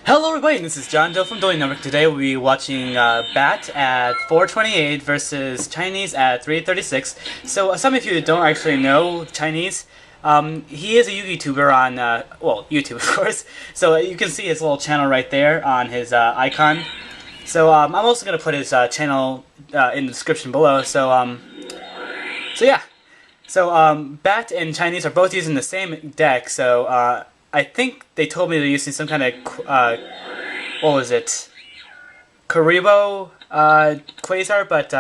Hello everybody, this is John Doe from Doe Network. Today we'll be watching Bat at 428 versus Chinese at 336. So some of you don't actually know Chinese. He is a YouTuber on, well, YouTube of course. So you can see his little channel right there on his icon. So I'm also going to put his channel in the description below. So yeah. So Bat and Chinese are both using the same deck, so I think they told me they're using some kind of, what was it? Karibo Quasar, but,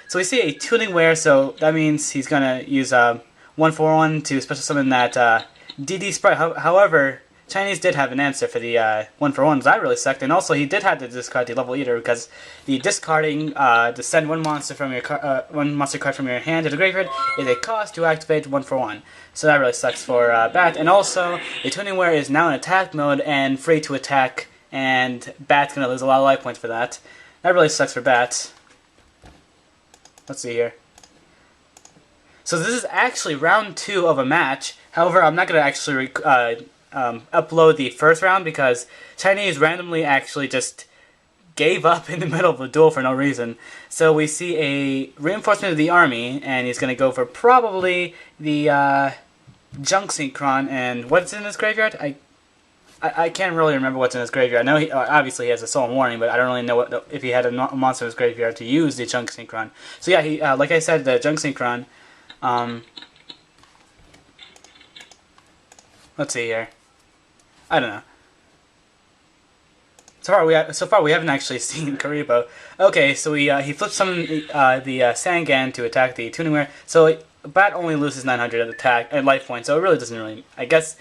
so we see a tuning wear, so that means he's gonna use 141 to special summon that DD Sprite. However, Chinese did have an answer for the 141s. That really sucked, and also he did have to discard the Level Eater because the discarding to send one monster from your one monster card from your hand to the graveyard is a cost to activate 141. So that really sucks for Bat, and also the tuning wear is now in attack mode and free to attack, and Bat's gonna lose a lot of life points for that. That really sucks for Bat. Let's see here. So this is actually round 2 of a match. However, I'm not gonna actually upload the first round because Chinese randomly actually just gave up in the middle of a duel for no reason. So we see a reinforcement of the army, and he's going to go for probably the junk Synchron. And what's in his graveyard? I can't really remember what's in his graveyard. I know he obviously he has a Soul Warning, but I don't really know if he had a monster in his graveyard to use the junk Synchron. So yeah, he like I said, the junk Synchron. Let's see here. I don't know. So far we haven't actually seen Karibo. Okay, so he flips summon the Sangan to attack the Tuningware. So Bat only loses 900 attack and life points. So it really doesn't really. I guess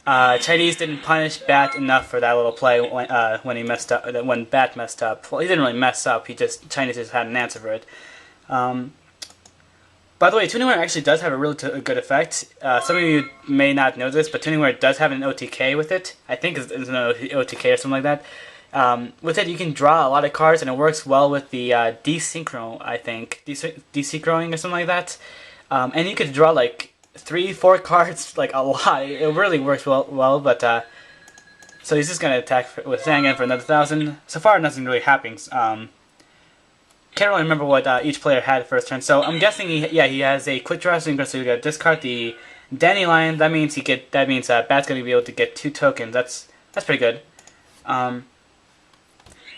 Chinese didn't punish Bat enough for that little play when he messed up. When Bat messed up. Well, he didn't really mess up. Chinese just had an answer for it. By the way, Tuningware actually does have a really good effect. Some of you may not know this, but Tuningware does have an OTK with it. I think it's an OTK or something like that. With it, you can draw a lot of cards, and it works well with the Desynchro, I think. Desynchroing or something like that. And you could draw like 3-4 cards, like a lot. It really works well, but so he's just going to attack with Sangan for another 1,000. So far, nothing really happens. Can't really remember what each player had first turn, so I'm guessing he has a quick draw synchro, so you gotta discard the Dandelion. That means Bat's gonna be able to get 2 tokens. That's pretty good.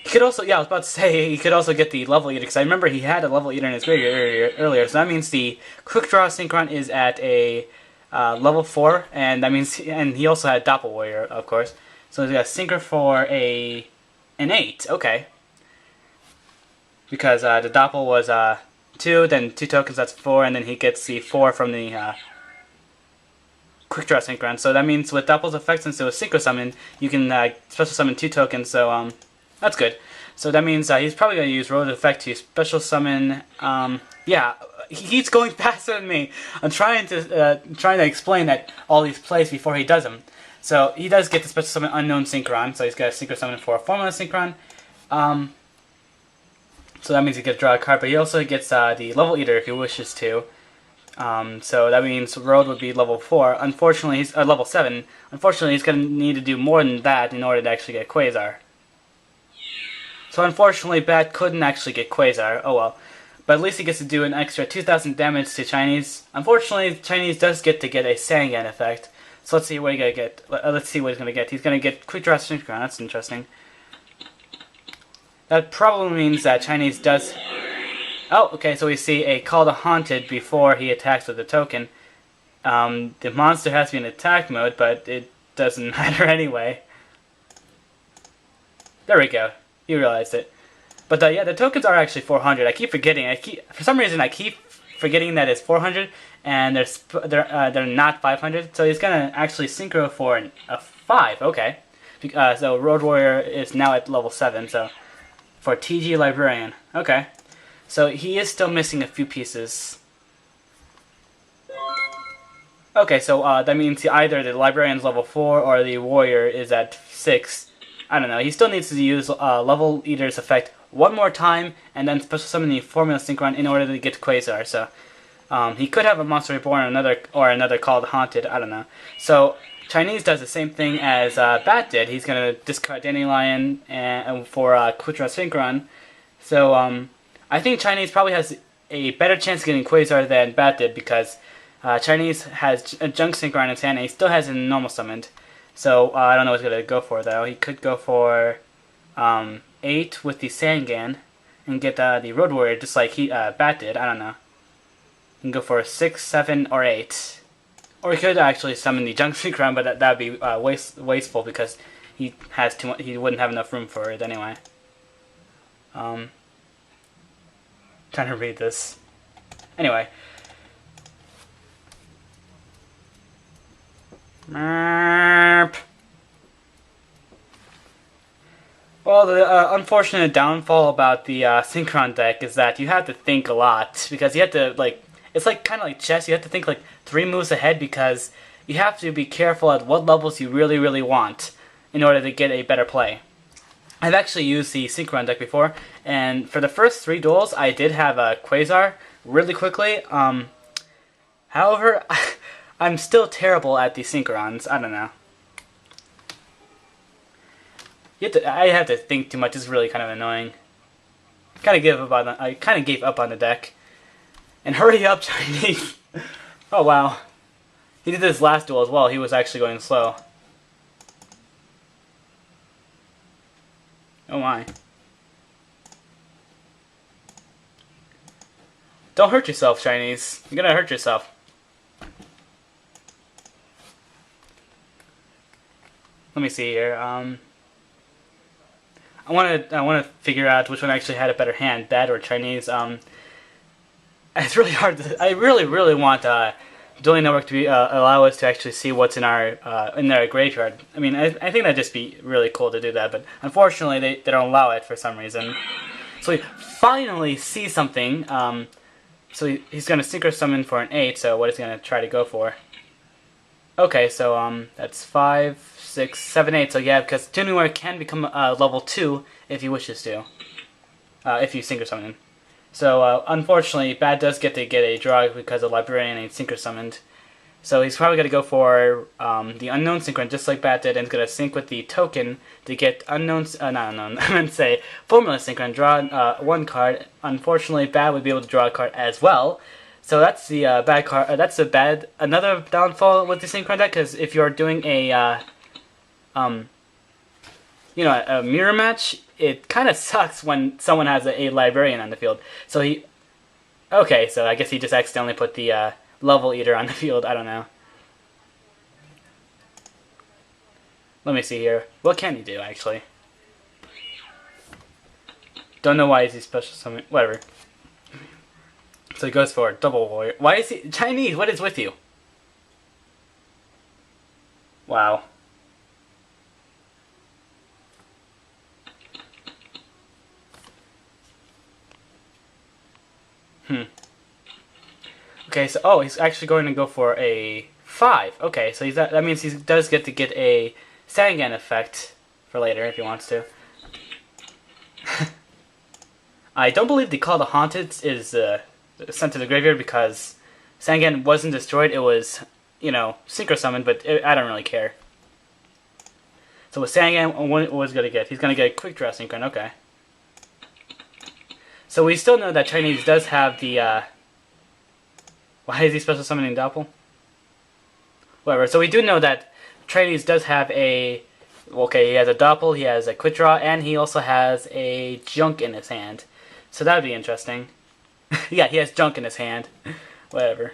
He could also, I was about to say he could also get the Level Eater, because I remember he had a Level Eater in his graveyard earlier. So that means the quick draw Synchron is at a level 4, and that means he also had Doppel Warrior, of course. So he's got Synchro for an 8. Okay. Because the Doppel was 2, then 2 tokens, that's 4, and then he gets the 4 from the Quick Draw Synchron. So that means with Doppel's effect, since it was Synchro Summon, you can special summon 2 tokens, so that's good. So that means he's probably going to use Road Effect to special summon, yeah, he's going faster than me. I'm trying to explain that all these plays before he does them. So he does get the special summon Unknown Synchron, so he's got a Synchro Summon for a Formula Synchron. So that means he gets to draw a card, but he also gets the Level Eater if he wishes to. So that means Road would be level 4. Unfortunately, he's level 7. Unfortunately, he's going to need to do more than that in order to actually get Quasar. So unfortunately, Bat couldn't actually get Quasar. Oh well. But at least he gets to do an extra 2,000 damage to Chinese. Unfortunately, Chinese does get to get a Sangan effect. So let's see what he's going to get. Let's see what he's going to get. He's going to get Quick Draw Synchron. That's interesting. That probably means that Chinese does... Oh, okay, so we see a Call to Haunted before he attacks with the token. The monster has to be in attack mode, but it doesn't matter anyway. There we go. You realized it. But yeah, the tokens are actually 400. I keep forgetting. For some reason, I keep forgetting that it's 400, and they're not 500. So he's gonna actually synchro for a 5. Okay. So Road Warrior is now at level 7. So. For TG Librarian. Okay. So he is still missing a few pieces. Okay, so that means either the Librarian's level 4 or the Warrior is at 6. I don't know. He still needs to use Level Eater's effect one more time and then special summon the Formula Synchron in order to get Quasar. So he could have a Monster Reborn or another Called Haunted. I don't know. So Chinese does the same thing as Bat did. He's gonna discard Dandelion and for Quitra Synchron. So I think Chinese probably has a better chance of getting Quasar than Bat did because Chinese has a Junk Synchron in his hand and he still has a normal summoned. So I don't know what he's gonna go for though. He could go for 8 with the Sangan and get the Road Warrior just like he Bat did. I don't know. He can go for 6, 7, or 8. Or he could actually summon the Junk Synchron, but that'd be wasteful because he has too much. He wouldn't have enough room for it anyway. Trying to read this. Anyway. Merp. Well, the unfortunate downfall about the Synchron deck is that you have to think a lot because you have to like. It's like kind of like chess. You have to think like 3 moves ahead because you have to be careful at what levels you really want in order to get a better play. I've actually used the Synchron deck before, and for the first 3 duels, I did have a Quasar really quickly. However, I'm still terrible at the Synchrons. I don't know. I have to think too much. It's really kind of annoying. I kind of gave up on the deck. And hurry up, Chinese! Oh wow. He did this last duel as well. He was actually going slow. Oh my. Don't hurt yourself, Chinese. You're gonna hurt yourself. Let me see here. I wanna figure out which one actually had a better hand, Bat or Chinese. It's really hard to. I really want Dueling Network to be, allow us to actually see what's in their graveyard. I mean, I think that'd just be really cool to do that, but unfortunately they don't allow it for some reason. So we finally see something. So he's gonna Synchro Summon for an 8. So what is he gonna try to go for? Okay, so that's 5, 6, 7, 8. So yeah, because Dueling Network can become level 2 if he wishes to. If you Synchro Summon him. So, unfortunately, Bat does get a draw because the Librarian ain't Synchro Summoned. So he's probably going to go for the Unknown Synchron, just like Bat did, and he's going to sync with the token to get Unknown, not Unknown, I meant to say Formula Synchron, draw 1 card. Unfortunately, Bat would be able to draw a card as well. So that's the bad card, another downfall with the Synchron deck, because if you're doing a mirror match, it kind of sucks when someone has a Librarian on the field. So okay, so I guess he just accidentally put the Level Eater on the field. I don't know. Let me see here. What can he do, actually? Don't know why is he special summon. Whatever. So he goes for Double Warrior. Why is he Chinese? What is with you? Wow. Okay, so he's actually going to go for a 5. Okay, so that means he does get a Sangan effect for later if he wants to. I don't believe the Call of the Haunted is sent to the graveyard because Sangan wasn't destroyed. It was, Synchro Summoned, but I don't really care. So with Sangan, what was he going to get? He's going to get a Quick Draw Synchron. Okay. So we still know that Chinese does have the. Why is he special summoning Doppel? Whatever. So we do know that Chinese does have a. Okay, he has a Doppel, he has a Quick Draw, and he also has a Junk in his hand. So that would be interesting. Yeah, he has Junk in his hand. Whatever.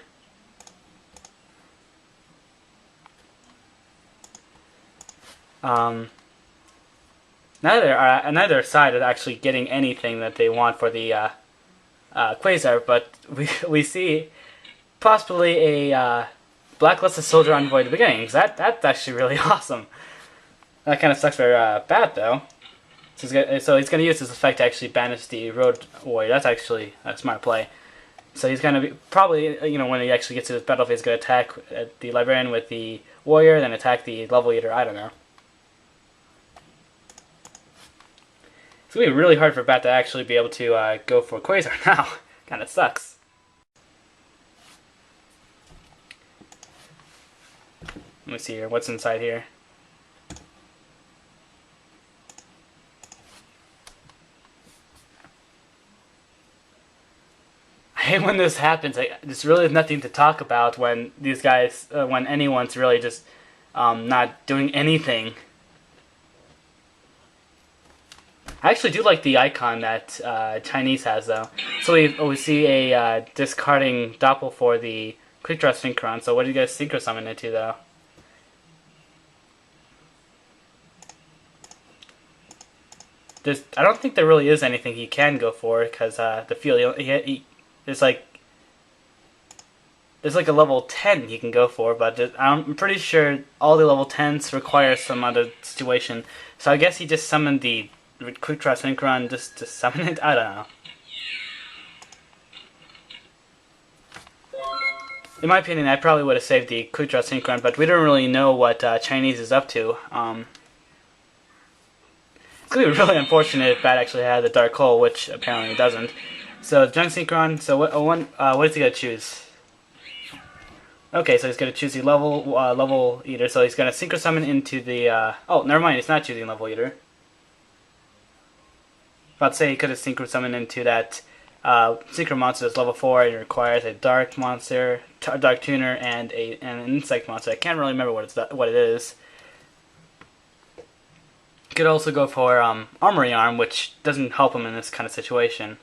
Neither side is actually getting anything that they want for the Quasar, but we see possibly a Blacklisted Soldier Envoy at the beginning. That's actually really awesome. That kind of sucks for Bat though. So he's going to use this effect to actually banish the Road Warrior. That's actually a smart play. So he's going to be probably when he actually gets to this battlefield, he's going to attack the Librarian with the Warrior, then attack the Level Eater. I don't know. It's going to be really hard for Bat to actually be able to go for Quasar now. Kind of sucks. Let me see here. What's inside here? I hate when this happens. There's really nothing to talk about when these guys, when anyone's really just not doing anything. I actually do like the icon that Chinese has, though. So we see a discarding Doppel for the Quick Draw Synchron. So what do you guys Synchro summon into, though? I don't think there really is anything he can go for, because the field, there's like a level 10 he can go for, but I'm pretty sure all the level 10s require some other situation. So I guess he just summoned the Quick Draw Synchron just to summon it? I don't know. In my opinion, I probably would have saved the Quick Draw Synchron, but we don't really know what Chinese is up to. It's going to be really unfortunate if Bat actually had the Dark Hole, which apparently it doesn't. So, Junk Synchron, so what is he going to choose? Okay, so he's going to choose the level eater, so he's going to Synchro Summon into the... oh, never mind, he's not choosing level eater. About to say he could have Synchro Summoned into that Synchro monster that's level 4 and it requires a Dark monster, Dark Tuner, and an Insect monster. I can't really remember what it is. Could also go for Armory Arm, which doesn't help him in this kind of situation.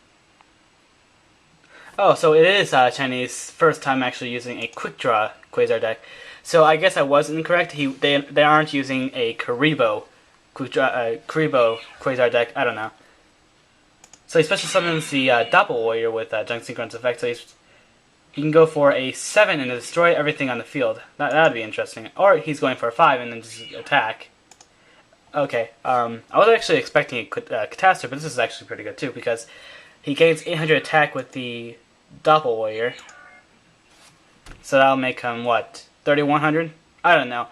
Oh, so it is Chinese first time actually using a Quick Draw Quasar deck. So I guess I was incorrect. They aren't using a Karibo Quasar deck. I don't know. So he special summons the Doppel Warrior with Junk Synchron's effect. So he can go for a 7 and destroy everything on the field. That'd be interesting. Or he's going for a 5 and then just attack. Okay, I was actually expecting a Catastrophe, but this is actually pretty good too, because he gains 800 attack with the Doppel Warrior. So that'll make him, what, 3100? I don't know.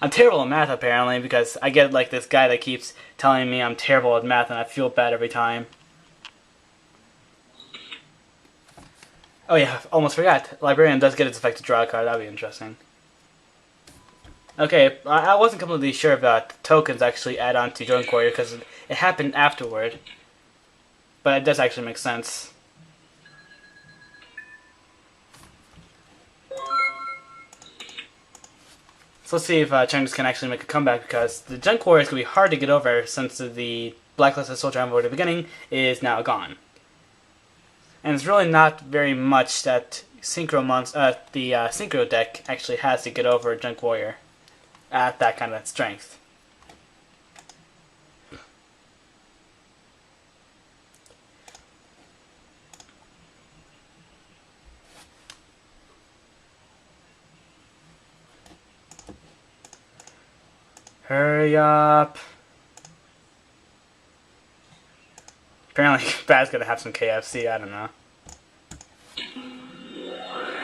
I'm terrible at math, apparently, because I get like this guy that keeps telling me I'm terrible at math, and I feel bad every time. Oh yeah, almost forgot. Librarian does get its effect to draw a card. That'd be interesting. Okay, I wasn't completely sure about tokens actually add on to Junk Warrior because it happened afterward. But it does actually make sense. So let's see if Chinese can actually make a comeback, because the Junk Warrior is going to be hard to get over since the Blacklisted Soldier Envoy at the beginning is now gone. And it's really not very much that the Synchro deck actually has to get over Junk Warrior at that kind of strength. Hurry up. Apparently, Bad's gonna have some KFC, I don't know.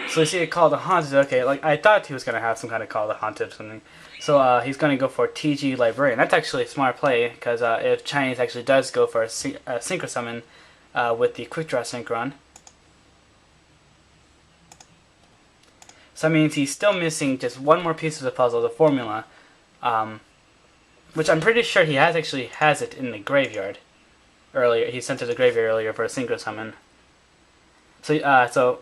So you see it called the Haunted. Okay, like I thought he was gonna have some kind of Call the Haunted or something. So he's gonna go for TG Librarian. That's actually a smart play, because if Chinese actually does go for a Synchro Summon with the Quick Draw Synchron, so that means he's still missing just one more piece of the puzzle, the formula, which I'm pretty sure he has it in the graveyard. Earlier, he sent to the graveyard earlier for a Synchro Summon. So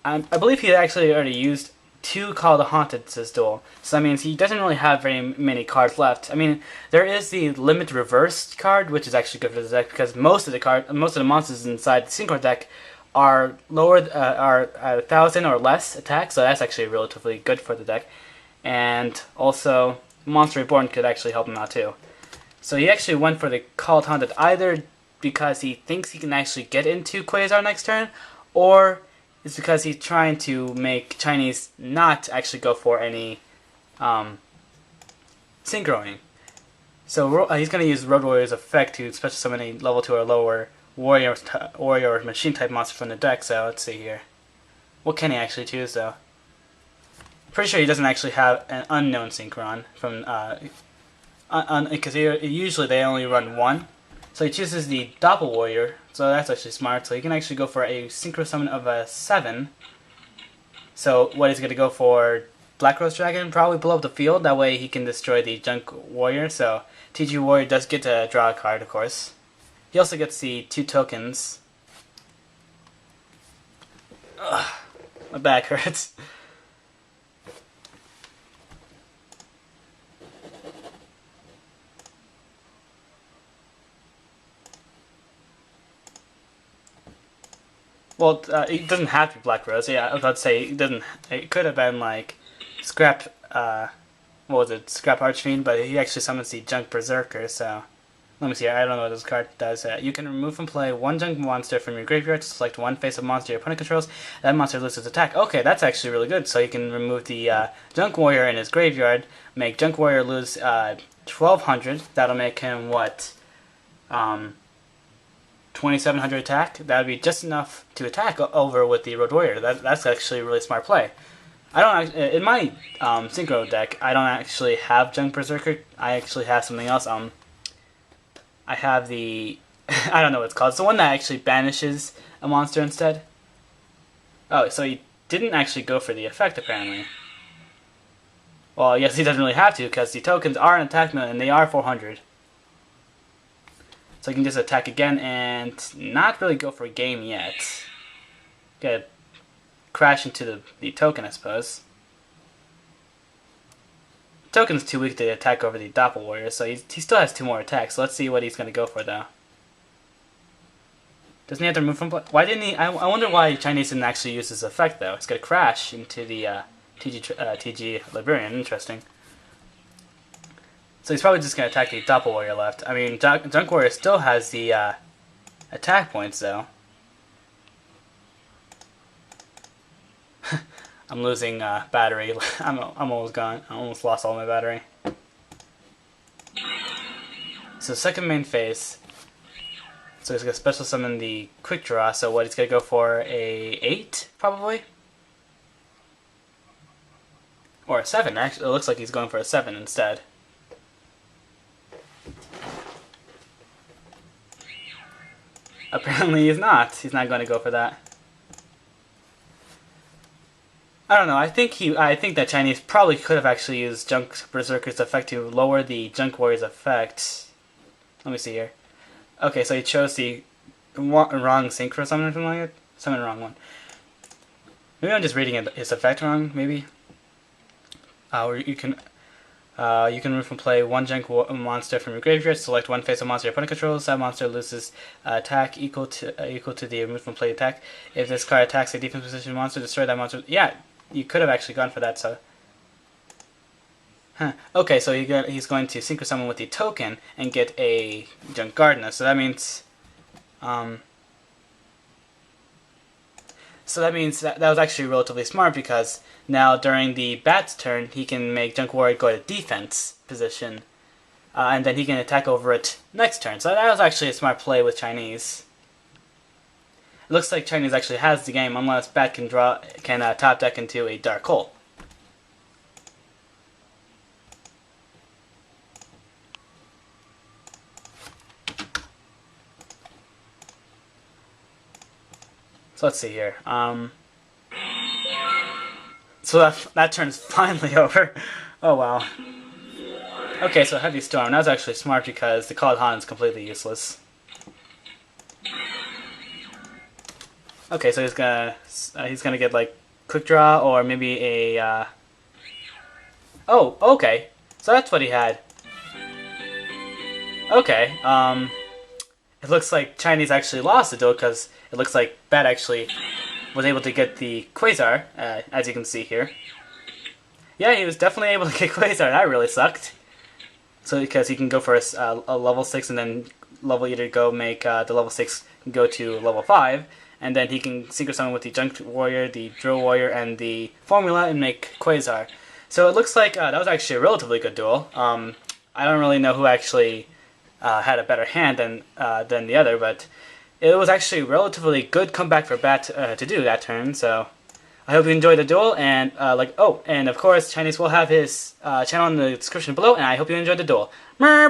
I believe he actually already used 2 Call the Haunted this duel. So that means he doesn't really have very many cards left. I mean, there is the Limit Reversed card, which is actually good for the deck, because most of the monsters inside the Synchro deck are are 1,000 or less attack, so that's actually relatively good for the deck. And also, Monster Reborn could actually help him out too. So he actually went for the Called Haunted either because he thinks he can actually get into Quasar next turn, or it's because he's trying to make Chinese not actually go for any synchroing. So he's going to use Road Warrior's effect to special summon a level 2 or lower warrior or machine type monster from the deck. So let's see here. What can he actually choose though? Pretty sure he doesn't actually have an unknown Synchron from because usually they only run 1. So he chooses the Doppel Warrior, so that's actually smart. So he can actually go for a Synchro Summon of a 7. So what he's going to go for Black Rose Dragon, probably blow up the field. That way he can destroy the Junk Warrior. So TG Warrior does get to draw a card, of course. He also gets the 2 tokens. Ugh, my back hurts. Well, it doesn't have to be Black Rose. Yeah, I was about to say it doesn't. It could have been like Scrap. What was it? Scrap Archfiend, but he actually summons the Junk Berserker. So let me see. I don't know what this card does. You can remove from play 1 junk monster from your graveyard to select 1 face of monster your opponent controls. That monster loses attack. Okay, that's actually really good. So you can remove the Junk Warrior in his graveyard, make Junk Warrior lose 1,200. That'll make him what? 2,700 attack. That would be just enough to attack over with the Road Warrior. That's actually a really smart play. I don't in my Synchro deck. I don't actually have Junk Berserker. I actually have something else. I have the I don't know what it's called. It's the one that actually banishes a monster instead. Oh, so he didn't actually go for the effect apparently. Well, yes, he doesn't really have to because the tokens are an attack mode and they are 400. So he can just attack again and not really go for a game yet. Get crash into the token, I suppose. The token's too weak to attack over the Doppel Warrior, so he still has 2 more attacks. So let's see what he's going to go for, though. Doesn't he have to remove from play? Why didn't he? I wonder why Chinese didn't actually use this effect, though. He's going to crash into the TG Liberian. Interesting. So he's probably just going to attack the Doppel Warrior left. I mean, Junk Warrior still has the attack points, though. I'm losing battery. I'm almost gone. I almost lost all my battery. So second main phase. So he's going to special summon the Quick Draw. So what, he's going to go for a 8, probably? Or a 7, actually. It looks like he's going for a 7 instead. Apparently he's not. He's not going to go for that. I don't know. I think that Chinese probably could have actually used Junk Berserker's effect to lower the Junk Warrior's effect. Let me see here. Okay, so he chose the wrong Synchro summon or something like that. Summon the wrong one. Maybe I'm just reading his effect wrong. Maybe. Or you can remove from play 1 junk monster from your graveyard. Select 1 face of monster your opponent controls. That monster loses attack equal to the remove from play attack. If this card attacks a defense position monster, destroy that monster. Yeah, you could have actually gone for that. So, okay, so he's going to Synchro summon with the token and get a Junk Gardener. So that means, that was actually relatively smart because now during the Bat's turn, he can make Junk Warrior go to defense position, and then he can attack over it next turn. So that was actually a smart play with Chinese. It looks like Chinese actually has the game unless Bat can top deck into a Dark Hole. So let's see here. So that turn's finally over. Oh wow. Okay, so Heavy Storm. That was actually smart because the Called Han is completely useless. Okay, so he's gonna get like Quick Draw or maybe a. Oh, okay. So that's what he had. Okay. It looks like Chinese actually lost the duel because it looks like Bat actually was able to get the Quasar, as you can see here. Yeah, he was definitely able to get Quasar. That really sucked. So because he can go for a level 6 and then level either go make the level 6 go to level 5, and then he can Synchro summon with the Junk Warrior, the Drill Warrior, and the Formula and make Quasar. So it looks like that was actually a relatively good duel. I don't really know who actually had a better hand than the other, but it was actually a relatively good comeback for Bat to do that turn. So I hope you enjoyed the duel, and and of course Chinese will have his channel in the description below, and I hope you enjoyed the duel.